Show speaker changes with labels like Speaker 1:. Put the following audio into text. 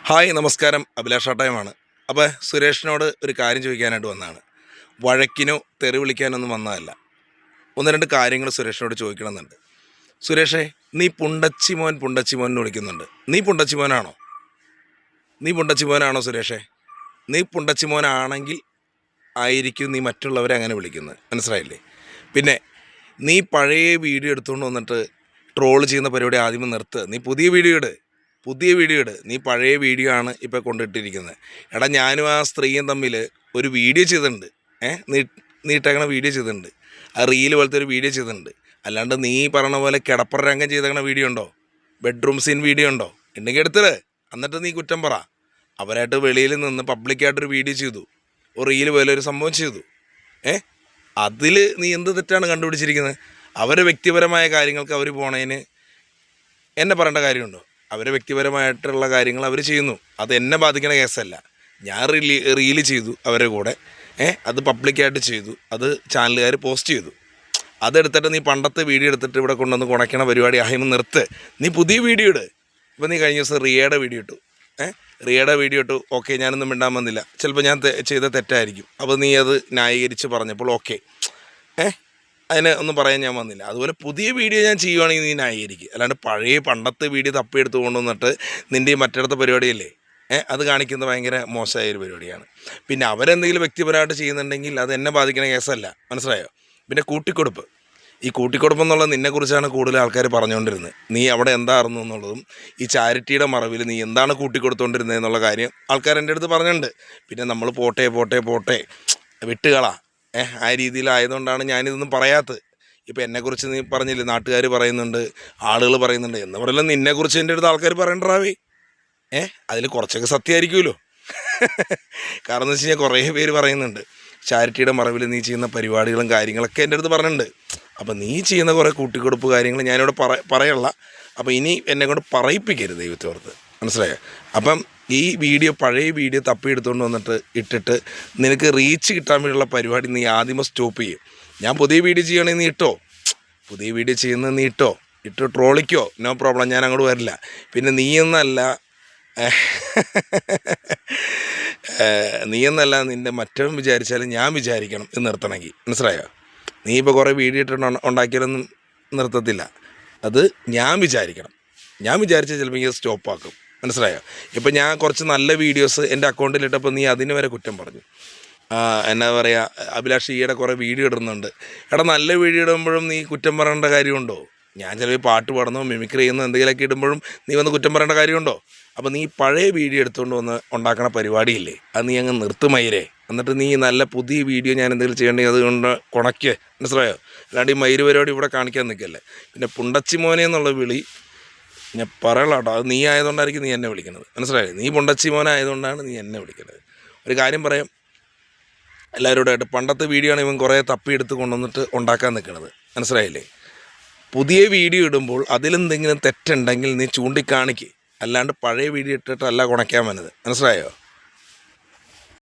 Speaker 1: Hi നമസ്കാരം, അഭിലാഷാട്ടയമാണ്. അപ്പോൾ സുരേഷിനോട് ഒരു കാര്യം ചോദിക്കാനായിട്ട് വന്നതാണ്. വഴക്കിനോ തെറി വിളിക്കാനൊന്നും വന്നതല്ല. ഒന്ന് രണ്ട് കാര്യങ്ങൾ സുരേഷിനോട് ചോദിക്കണമെന്നുണ്ട്. സുരേഷേ, നീ പുണ്ടച്ചിമോൻ എന്ന് വിളിക്കുന്നുണ്ട്. നീ പുണ്ടച്ചിമോനാണോ? സുരേഷേ? നീ പുണ്ടച്ചിമോനാണെങ്കിൽ ആയിരിക്കും നീ മറ്റുള്ളവരെ അങ്ങനെ വിളിക്കുന്നത്. മനസ്സിലായില്ലേ? പിന്നെ നീ പഴയ വീഡിയോ എടുത്തുകൊണ്ട് വന്നിട്ട് ട്രോൾ ചെയ്യുന്ന പരിപാടി ആദ്യമേ നിർത്ത്. നീ പുതിയ വീഡിയോ ഇട്. നീ പഴയ വീഡിയോ ആണ് ഇപ്പോൾ കൊണ്ടിട്ടിരിക്കുന്നത്. എടാ, ഞാനും ആ സ്ത്രീയും തമ്മിൽ ഒരു വീഡിയോ ചെയ്തിട്ടുണ്ട്. നീട്ടങ്ങനെ വീഡിയോ ചെയ്തിട്ടുണ്ട്. ആ റീല് പോലത്തെ ഒരു വീഡിയോ ചെയ്തിട്ടുണ്ട്. അല്ലാണ്ട് നീ പറഞ്ഞ പോലെ കിടപ്പറ രംഗം ചെയ്തേക്കണ വീഡിയോ ഉണ്ടോ? ബെഡ്റൂം സീൻ വീഡിയോ ഉണ്ടോ? ഉണ്ടെങ്കിൽ എടുത്തിട്ട് എന്നിട്ട് നീ കുറ്റം പറ. അവരായിട്ട് വെളിയിൽ നിന്ന് പബ്ലിക്കായിട്ടൊരു വീഡിയോ ചെയ്തു, ഒരു റീല് പോലെ ഒരു സംഭവം ചെയ്തു. അതിൽ നീ എന്ത് തെറ്റാണ് കണ്ടുപിടിച്ചിരിക്കുന്നത്? അവരെ വ്യക്തിപരമായ കാര്യങ്ങൾക്ക് അവർ പോണതിന് എന്നെ പറയേണ്ട കാര്യമുണ്ടോ? അവരെ വ്യക്തിപരമായിട്ടുള്ള കാര്യങ്ങൾ അവർ ചെയ്യുന്നു. അത് എന്നെ ബാധിക്കുന്ന കേസല്ല. ഞാൻ റീല് ചെയ്തു അവരുടെ കൂടെ, അത് പബ്ലിക്കായിട്ട് ചെയ്തു, അത് ചാനലുകാർ പോസ്റ്റ് ചെയ്തു. അതെടുത്തിട്ട് നീ പണ്ടത്തെ വീഡിയോ എടുത്തിട്ട് ഇവിടെ കൊണ്ടുവന്ന് കുണയ്ക്കണ പരിപാടി ആഹിമ നിർത്ത്. നീ പുതിയ വീഡിയോ ഇട്. ഇപ്പോൾ നീ കഴിഞ്ഞ ദിവസം റിയയുടെ വീഡിയോ ഇട്ടു. ഓക്കെ, ഞാനൊന്നും മിണ്ടാൻ വന്നില്ല. ചിലപ്പോൾ ഞാൻ ചെയ്ത തെറ്റായിരിക്കും. അപ്പോൾ നീ അത് ന്യായീകരിച്ച് പറഞ്ഞപ്പോൾ ഓക്കെ, അതിനെ ഒന്നും പറയാൻ ഞാൻ വന്നില്ല. അതുപോലെ പുതിയ വീഡിയോ ഞാൻ ചെയ്യുവാണെങ്കിൽ നീ ന്യായീകരിക്കും. അല്ലാണ്ട് പണ്ടത്തെ വീഡിയോ തപ്പിയെടുത്ത് കൊണ്ടുവന്നിട്ട് നിൻ്റെ ഈ മറ്റിടത്തെ പരിപാടിയല്ലേ അത് കാണിക്കുന്നത് ഭയങ്കര മോശമായ ഒരു പരിപാടിയാണ്. പിന്നെ അവരെന്തെങ്കിലും വ്യക്തിപരമായിട്ട് ചെയ്യുന്നുണ്ടെങ്കിൽ അത് എന്നെ ബാധിക്കുന്ന കേസല്ല. മനസ്സിലായോ? പിന്നെ ഈ കൂട്ടിക്കൊടുപ്പ് എന്നുള്ളത് നിന്നെക്കുറിച്ചാണ് കൂടുതൽ ആൾക്കാർ പറഞ്ഞുകൊണ്ടിരുന്നത്. നീ അവിടെ എന്തായിരുന്നു എന്നുള്ളതും ഈ ചാരിറ്റിയുടെ മറവിൽ നീ എന്താണ് കൂട്ടിക്കൊടുത്തുകൊണ്ടിരുന്നത് എന്നുള്ള കാര്യം ആൾക്കാർ എൻ്റെ അടുത്ത് പറഞ്ഞിട്ടുണ്ട്. പിന്നെ നമ്മൾ പോട്ടെ വിട്ടുകളാ ആ രീതിയിലായതുകൊണ്ടാണ് ഞാനിതൊന്നും പറയാത്തത്. ഇപ്പോൾ എന്നെക്കുറിച്ച് നീ പറഞ്ഞില്ലേ, നാട്ടുകാർ പറയുന്നുണ്ട്, ആളുകൾ പറയുന്നുണ്ട് എന്ന് പറയല്ലോ. നിന്നെക്കുറിച്ച് എൻ്റെ അടുത്ത് ആൾക്കാർ പറയണ്ടാവേ. അതിൽ കുറച്ചൊക്കെ സത്യമായിരിക്കുമല്ലോ. കാരണം എന്ന് വെച്ച് കഴിഞ്ഞാൽ കുറേ പേര് പറയുന്നുണ്ട് ചാരിറ്റിയുടെ മറവിൽ നീ ചെയ്യുന്ന പരിപാടികളും കാര്യങ്ങളൊക്കെ എൻ്റെ അടുത്ത് പറഞ്ഞിട്ടുണ്ട്. അപ്പം നീ ചെയ്യുന്ന കുറേ കൂട്ടിക്കൊടുപ്പ് കാര്യങ്ങൾ ഞാനിവിടെ പറയല്ല. അപ്പോൾ ഇനി എന്നെ കൊണ്ട് പറയിപ്പിക്കരുത് ദൈവത്തോർത്ത്. മനസ്സിലായോ? അപ്പം ഈ പഴയ വീഡിയോ തപ്പിയെടുത്തുകൊണ്ട് വന്നിട്ട് ഇട്ടിട്ട് നിനക്ക് റീച്ച് കിട്ടാൻ വേണ്ടിയുള്ള പരിപാടി നീ ആദ്യമേ സ്റ്റോപ്പ് ചെയ്യും. ഞാൻ പുതിയ വീഡിയോ ചെയ്യണമെങ്കിൽ നീ ഇട്ടോ, പുതിയ വീഡിയോ ചെയ്യുന്നത് നീ ഇട്ട് ട്രോളിക്കോ, നോ പ്രോബ്ലം, ഞാൻ അങ്ങോട്ട് വരില്ല. പിന്നെ നീയെന്നല്ല നിൻ്റെ മറ്റവൻ വിചാരിച്ചാലും ഞാൻ വിചാരിക്കണം എന്ന് നിർത്തണമെങ്കിൽ. മനസ്സിലായോ? നീ ഇപ്പോൾ കുറേ വീഡിയോ ഇട്ടിട്ട് ഉണ്ടാക്കിയാലൊന്നും നിർത്തത്തില്ല. അത് ഞാൻ വിചാരിക്കണം. ഞാൻ വിചാരിച്ചാൽ ചിലപ്പോൾ ഇത് സ്റ്റോപ്പാക്കും. മനസ്സിലായോ? ഇപ്പം ഞാൻ കുറച്ച് നല്ല വീഡിയോസ് എൻ്റെ അക്കൗണ്ടിലിട്ടപ്പോൾ നീ അതിന് വരെ കുറ്റം പറഞ്ഞു. എന്നാ പറയുക, അഭിലാഷ് ഈയിടെ കുറേ വീഡിയോ ഇടുന്നുണ്ട്. നല്ല വീഡിയോ ഇടുമ്പോഴും നീ കുറ്റം പറയേണ്ട കാര്യമുണ്ടോ? ഞാൻ ചിലപ്പോൾ പാട്ട് പാടുന്നോ മിമിക്രി ചെയ്യുന്നോ എന്തെങ്കിലുമൊക്കെ ഇടുമ്പോഴും നീ വന്ന് കുറ്റം പറയേണ്ട കാര്യമുണ്ടോ? അപ്പോൾ നീ പഴയ വീഡിയോ എടുത്തുകൊണ്ട് വന്ന് ഉണ്ടാക്കണ പരിപാടിയില്ലേ, അത് നീ അങ്ങ് നിർത്തുമയിരേ. എന്നിട്ട് നീ നല്ല പുതിയ വീഡിയോ ഞാൻ എന്തെങ്കിലും ചെയ്യേണ്ടെങ്കിൽ അതുകൊണ്ട് കുണയ്ക്ക്. മനസ്സിലായോ? അല്ലാണ്ട് ഈ മയിര് പരിപാടി ഇവിടെ കാണിക്കാൻ നിൽക്കല്ലേ. പിന്നെ പുണ്ടച്ചിമോനെ എന്നുള്ള വിളി ഞാൻ പറയലാട്ടോ, അത് നീ ആയതുകൊണ്ടായിരിക്കും നീ എന്നെ വിളിക്കുന്നത്. മനസ്സിലായോ? നീ പുണ്ടച്ചിമോനായതുകൊണ്ടാണ് നീ എന്നെ വിളിക്കുന്നത്. ഒരു കാര്യം പറയാം എല്ലാവരോടായിട്ട്, പണ്ടത്തെ വീഡിയോ ആണ് ഇവൻ കുറേ തപ്പിയെടുത്ത് കൊണ്ടുവന്നിട്ട് ഉണ്ടാക്കാൻ നിൽക്കുന്നത്. മനസ്സിലായില്ലേ? പുതിയ വീഡിയോ ഇടുമ്പോൾ അതിലെന്തെങ്കിലും തെറ്റുണ്ടെങ്കിൽ നീ ചൂണ്ടിക്കാണിക്ക്. അല്ലാണ്ട് പഴയ വീഡിയോ ഇട്ടിട്ടല്ല കുണയ്ക്കാൻ വന്നത്. മനസ്സിലായോ?